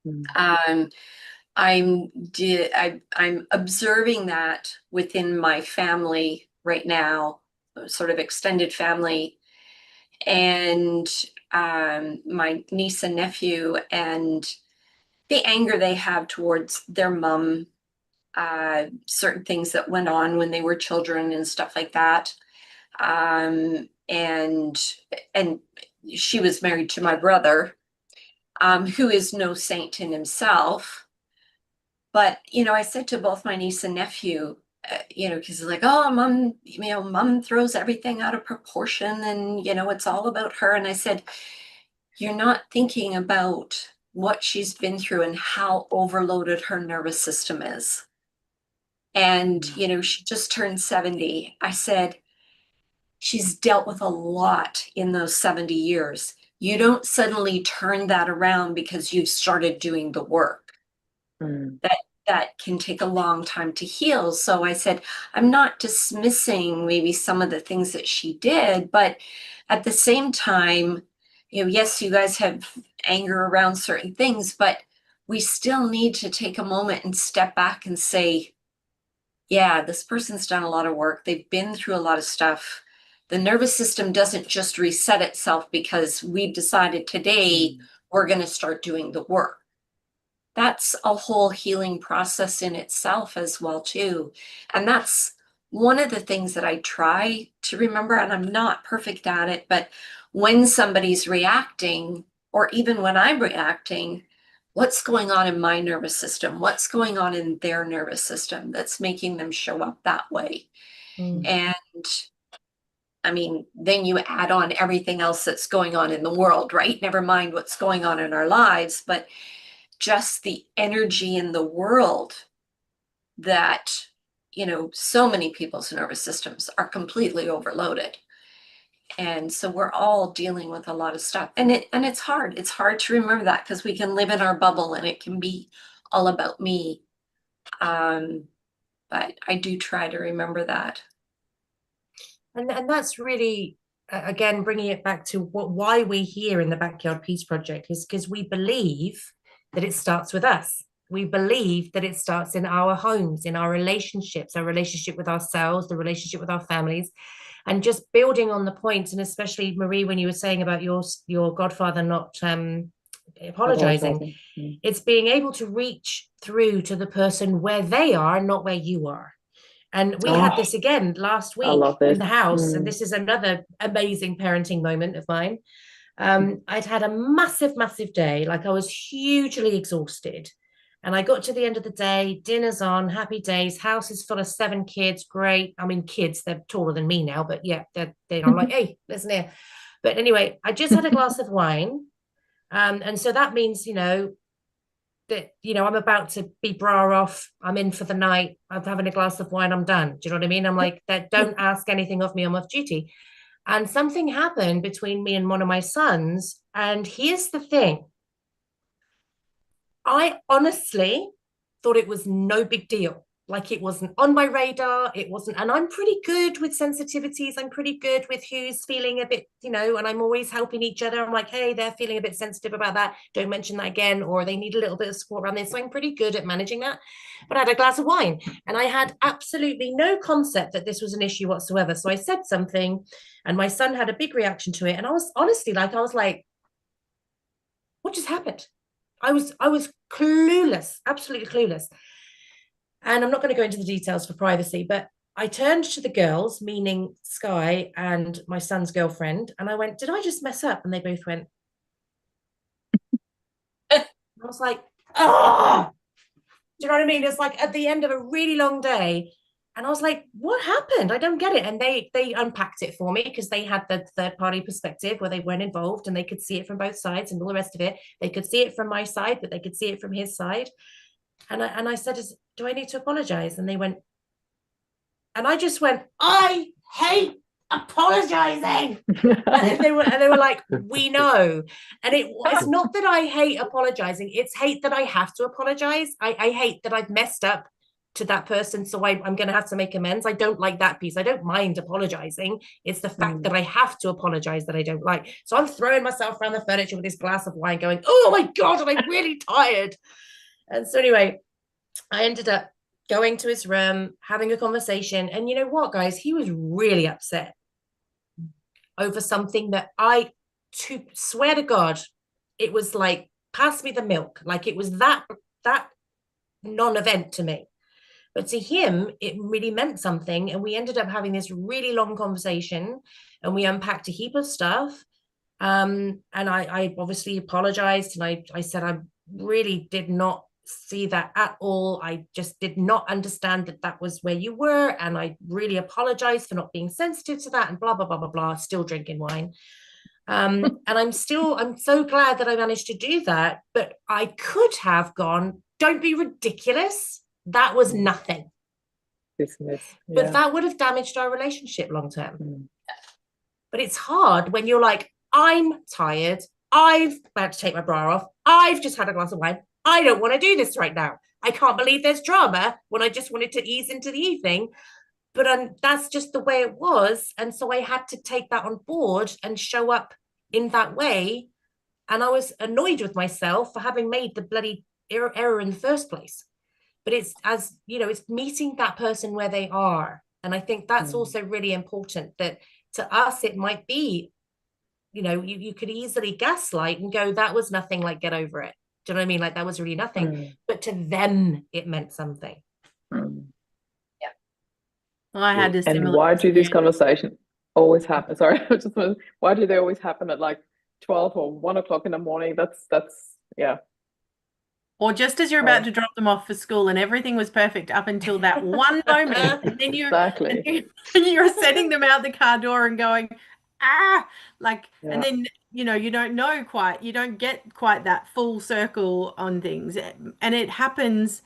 Mm, Um, I'm observing that within my family right now, sort of extended family, and my niece and nephew, and the anger they have towards their mom, certain things that went on when they were children and stuff like that. And she was married to my brother, who is no saint in himself. But I said to both my niece and nephew, because like, oh, mom, mom throws everything out of proportion, and it's all about her. And I said, you're not thinking about what she's been through and how overloaded her nervous system is. And mm, she just turned 70. I said, she's dealt with a lot in those 70 years. You don't suddenly turn that around because you've started doing the work. Mm. That can take a long time to heal. So I said, I'm not dismissing maybe some of the things that she did, but at the same time, yes, you guys have anger around certain things, but we still need to take a moment and step back and say, yeah, this person's done a lot of work. They've been through a lot of stuff. The nervous system doesn't just reset itself because we've decided today we're going to start doing the work. That's a whole healing process in itself as well too. And that's one of the things that I try to remember, and I'm not perfect at it, but when somebody's reacting, or even when I'm reacting, what's going on in my nervous system? What's going on in their nervous system that's making them show up that way? And I mean, then you add on everything else that's going on in the world, right? Never mind what's going on in our lives, but just the energy in the world that, so many people's nervous systems are completely overloaded. And so we're all dealing with a lot of stuff. And it's hard. It's hard to remember that because we can live in our bubble and it can be all about me. But I do try to remember that. And that's really, again, bringing it back to why we're here in the Backyard Peace Project is because we believe that it starts with us. We believe that it starts in our homes, in our relationships, our relationship with ourselves, the relationship with our families, and just building on the points. And especially, Marie, when you were saying about your godfather not apologizing, it's being able to reach through to the person where they are, not where you are. And we had this again last week in the house. And this is another amazing parenting moment of mine. I'd had a massive, massive day. Like I was hugely exhausted. And I got to the end of the day, dinner's on, happy days, house is full of 7 kids, great. I mean, kids, they're taller than me now, but yeah, I'm like, hey, listen here. But anyway, I just had a glass of wine. And so that means, that, I'm about to be bra off, I'm in for the night, I'm having a glass of wine, I'm done. Do you know what I mean? I'm like, that don't ask anything of me, I'm off duty. And something happened between me and one of my sons. And here's the thing. I honestly thought it was no big deal. Like it wasn't on my radar. It wasn't. And I'm pretty good with sensitivities. I'm pretty good with who's feeling a bit, and I'm always helping each other. I'm like, hey, they're feeling a bit sensitive about that. Don't mention that again. Or they need a little bit of support around this. So I'm pretty good at managing that. But I had a glass of wine and I had absolutely no concept that this was an issue whatsoever. So I said something and my son had a big reaction to it. And I was honestly like, what just happened? I was clueless, absolutely clueless. And I'm not going to go into the details for privacy, but I turned to the girls, meaning Sky and my son's girlfriend, and I went, did I just mess up? And they both went. I was like, oh, do you know what I mean? It's like at the end of a really long day. And I was like, what happened? I don't get it. And they unpacked it for me because they had the third party perspective where they weren't involved and they could see it from both sides and all the rest of it. They could see it from my side, but they could see it from his side. And I said, do I need to apologize? And they went, and I just went, I hate apologizing. and they were like, we know. And it's not that I hate apologizing, it's hate that I have to apologize. I hate that I've messed up to that person, so I'm going to have to make amends. I don't like that piece. I don't mind apologizing. It's the fact that I have to apologize that I don't like. So I'm throwing myself around the furniture with this glass of wine going, oh my God, am I really tired? And so anyway, I ended up going to his room, having a conversation. And you know what, guys? He was really upset over something that to swear to God, it was like, pass me the milk. Like it was that non-event to me. But to him, it really meant something. And we ended up having this really long conversation and we unpacked a heap of stuff. And I obviously apologized. And I said, I really did not see that at all. I just did not understand that was where you were. And I really apologize for not being sensitive to that and blah, blah, blah, blah, blah, still drinking wine. And I'm so glad that I managed to do that. But I could have gone, don't be ridiculous. That was nothing. Dismiss. But that would have damaged our relationship long term. But it's hard when you're like, I'm tired, I've about to take my bra off, I've just had a glass of wine, I don't want to do this right now, I can't believe there's drama when I just wanted to ease into the evening. But that's just the way it was. And so I had to take that on board and show up in that way. And I was annoyed with myself for having made the bloody error in the first place. But it's, as you know, it's meeting that person where they are. And I think that's also really important, that to us, it might be, you know, you could easily gaslight and go, that was nothing, like, get over it. Do you know what I mean? Like, that was really nothing. But to them, it meant something. Well, I had a And similar why do these experience. conversations always happen? Sorry, why do they always happen at like 12 or 1 o'clock in the morning? That's yeah. Or just as you're about to drop them off for school and everything was perfect up until that one moment, and then Exactly. you're setting them out the car door and going, like, and then, you know, you don't get quite that full circle on things. And it happens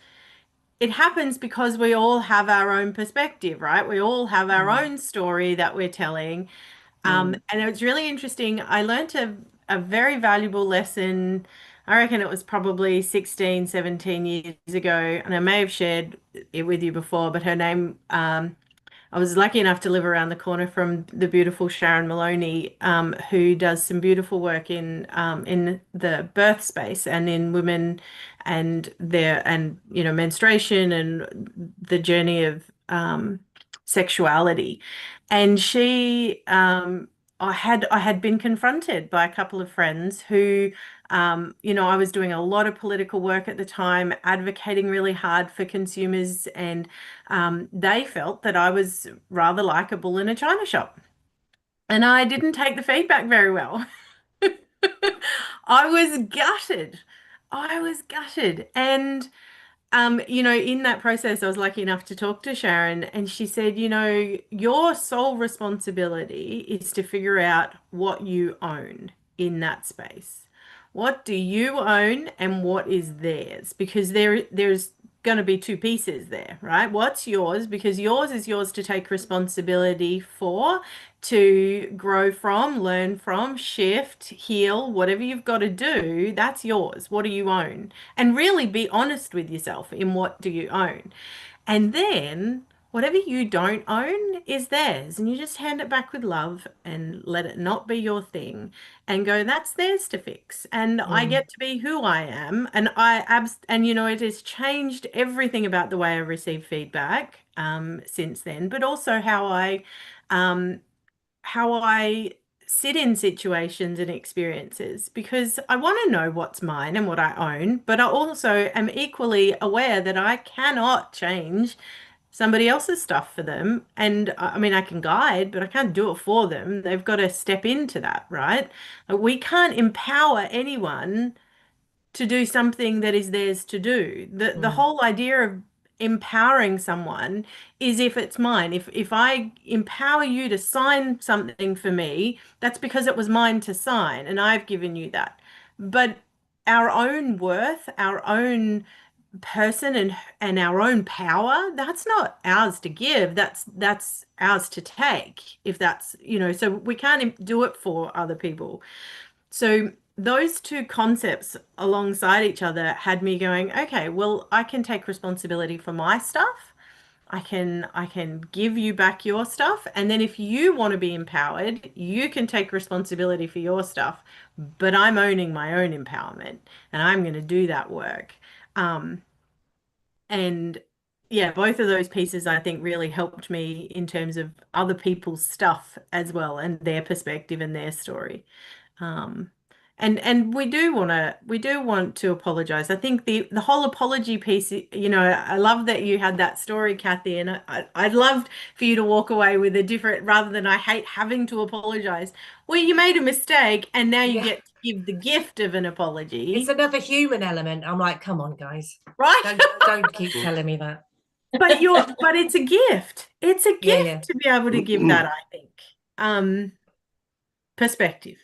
because we all have our own perspective, right? We all have our own story that we're telling. And it's really interesting. I learned a very valuable lesson. I reckon it was probably 16, 17 years ago. And I may have shared it with you before, but her name, I was lucky enough to live around the corner from the beautiful Sharon Maloney, who does some beautiful work in the birth space and in women and you know, menstruation and the journey of sexuality. And I had been confronted by a couple of friends who, you know, I was doing a lot of political work at the time, advocating really hard for consumers, and they felt that I was rather like a bull in a china shop. And I didn't take the feedback very well. I was gutted. I was gutted. And you know, in that process, I was lucky enough to talk to Sharon, and she said, you know, your sole responsibility is to figure out what you own in that space. What do you own and what is theirs? Because there's going to be two pieces there, right? What's yours? Because yours is yours to take responsibility for, to grow from, learn from, shift, heal, whatever you've got to do, that's yours. What do you own? And really be honest with yourself in what do you own. And then whatever you don't own is theirs. And you just hand it back with love and let it not be your thing and go, that's theirs to fix. And I get to be who I am. And and you know, it has changed everything about the way I receive feedback since then, but also um, how I sit in situations and experiences, because I want to know what's mine and what I own, but I also am equally aware that I cannot change somebody else's stuff for them. And I mean, I can guide, but I can't do it for them. They've got to step into that, right? Like, we can't empower anyone to do something that is theirs to do. The whole idea of empowering someone is, if it's mine. If I empower you to sign something for me, that's because it was mine to sign and I've given you that. But our own worth, our own person, and our own power, that's not ours to give, that's ours to take, if that's, you know, so we can't do it for other people. So those two concepts alongside each other had me going, okay, well, I can take responsibility for my stuff. I can give you back your stuff. And then if you want to be empowered, you can take responsibility for your stuff. But I'm owning my own empowerment and I'm going to do that work. And yeah, both of those pieces I think really helped me in terms of other people's stuff as well, and their perspective and their story. Um, and we do want to apologize. I think the whole apology piece, you know, I love that you had that story, Cathy, and I'd loved for you to walk away with a different, rather than I hate having to apologize. Well, you made a mistake and now you get to give the gift of an apology. It's another human element. I'm like, come on, guys. Right? Don't keep telling me that. But it's a gift. It's a gift to be able to give that, I think. Perspective.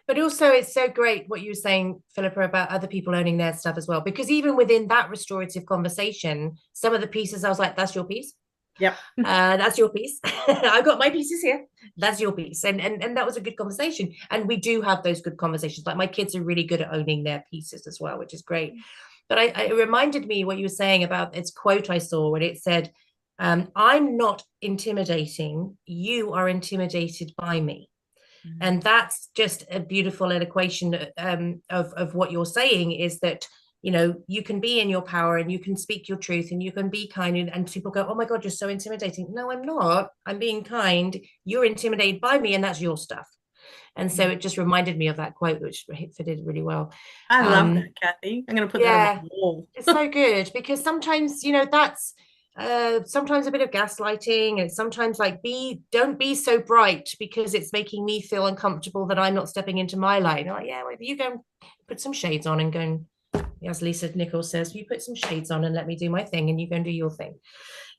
But also, it's so great what you were saying, Philippa, about other people owning their stuff as well. Because even within that restorative conversation, some of the pieces I was like, that's your piece. Yep. That's your piece. I've got my pieces here. That's your piece. And that was a good conversation. And we do have those good conversations. Like my kids are really good at owning their pieces as well, which is great. But it reminded me what you were saying about its quote I saw when it said, I'm not intimidating. You are intimidated by me. And that's just a beautiful equation of what you're saying, is that, you know, you can be in your power and you can speak your truth and you can be kind, and people go, oh my God, you're so intimidating. No, I'm not. I'm being kind. You're intimidated by me, and that's your stuff. And so it just reminded me of that quote, which fitted really well. I love that, Cathy. I'm going to put that on the wall. It's so good, because sometimes, you know, that's sometimes a bit of gaslighting, and sometimes like don't be so bright because it's making me feel uncomfortable that I'm not stepping into my light. Like, yeah, well, you go and put some shades on and go and, as Lisa Nichols says, you put some shades on and let me do my thing, and you go and do your thing.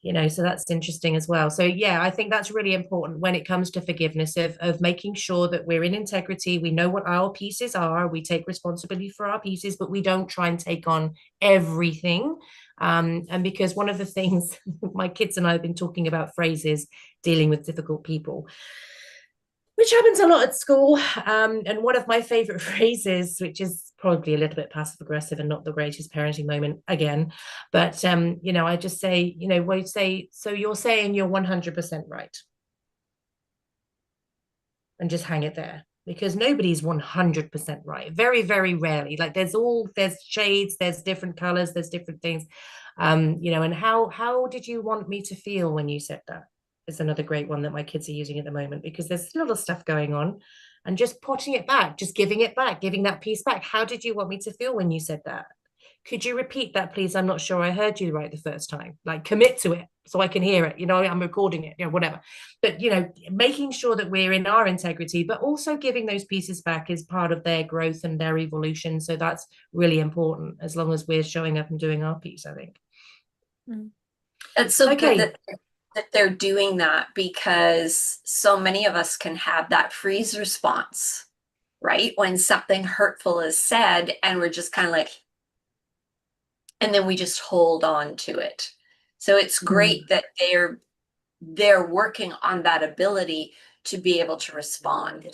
You know, so that's interesting as well. So yeah, I think that's really important when it comes to forgiveness, of making sure that we're in integrity. We know what our pieces are. We take responsibility for our pieces, but we don't try and take on everything. And because one of the things my kids and I have been talking about phrases dealing with difficult people, which happens a lot at school. And one of my favorite phrases, which is probably a little bit passive aggressive and not the greatest parenting moment again, but you know, I just say, you know, we say, so you're saying you're 100% right, and just hang it there, because nobody's 100% right. Very, very rarely. Like there's shades, there's different colors, there's different things. You know, and how did you want me to feel when you said that? Is another great one that my kids are using at the moment, because there's a lot of stuff going on, and just putting it back, just giving it back, giving that piece back. How did you want me to feel when you said that? Could you repeat that, please? I'm not sure I heard you right the first time. Like, commit to it so I can hear it. You know, I'm recording it, you know, whatever. But, you know, making sure that we're in our integrity, but also giving those pieces back is part of their growth and their evolution. So that's really important, as long as we're showing up and doing our piece, I think. It's so good that they're doing that, because so many of us can have that freeze response, right? When something hurtful is said, and we're just kind of like, and then we just hold on to it. So it's great that they're working on that ability to be able to respond.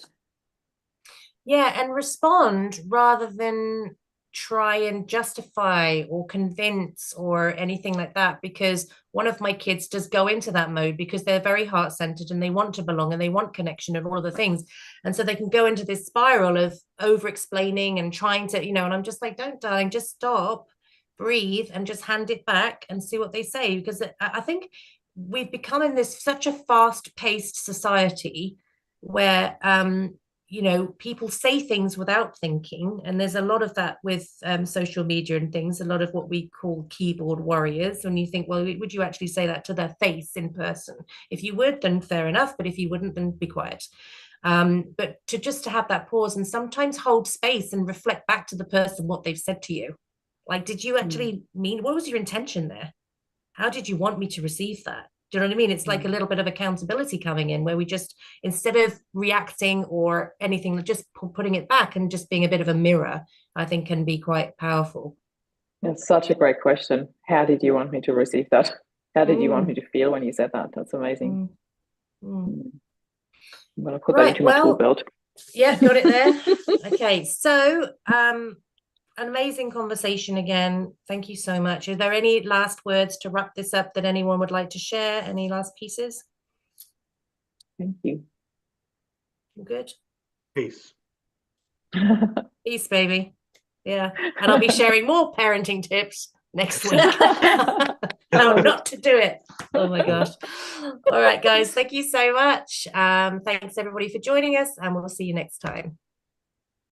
Yeah, and respond rather than try and justify or convince or anything like that, because one of my kids does go into that mode because they're very heart-centered and they want to belong and they want connection and all of the things, and so they can go into this spiral of over-explaining and trying to, you know, and I'm just like, don't, darling, just stop, breathe, and just hand it back and see what they say. Because I think we've become in this such a fast-paced society where you know, people say things without thinking, and there's a lot of that with social media and things, a lot of what we call keyboard warriors. When you think, well, would you actually say that to their face in person? If you would, then fair enough, but if you wouldn't, then be quiet. But to have that pause and sometimes hold space and reflect back to the person what they've said to you. Like, did you actually mean, what was your intention there? How did you want me to receive that? Do you know what I mean? It's like a little bit of accountability coming in, where we just, instead of reacting or anything, just putting it back and just being a bit of a mirror, I think can be quite powerful. That's such a great question. How did you want me to receive that? How did you want me to feel when you said that? That's amazing. I'm going to put that into my tool belt. Yeah, got it there. Okay, so an amazing conversation again. Thank you so much. Are there any last words to wrap this up that anyone would like to share? Any last pieces? Thank you. Good. Peace. Peace, baby. Yeah. And I'll be sharing more parenting tips next week. How not to do it. Oh my gosh. All right, guys. Thank you so much. Thanks everybody for joining us, and we'll see you next time.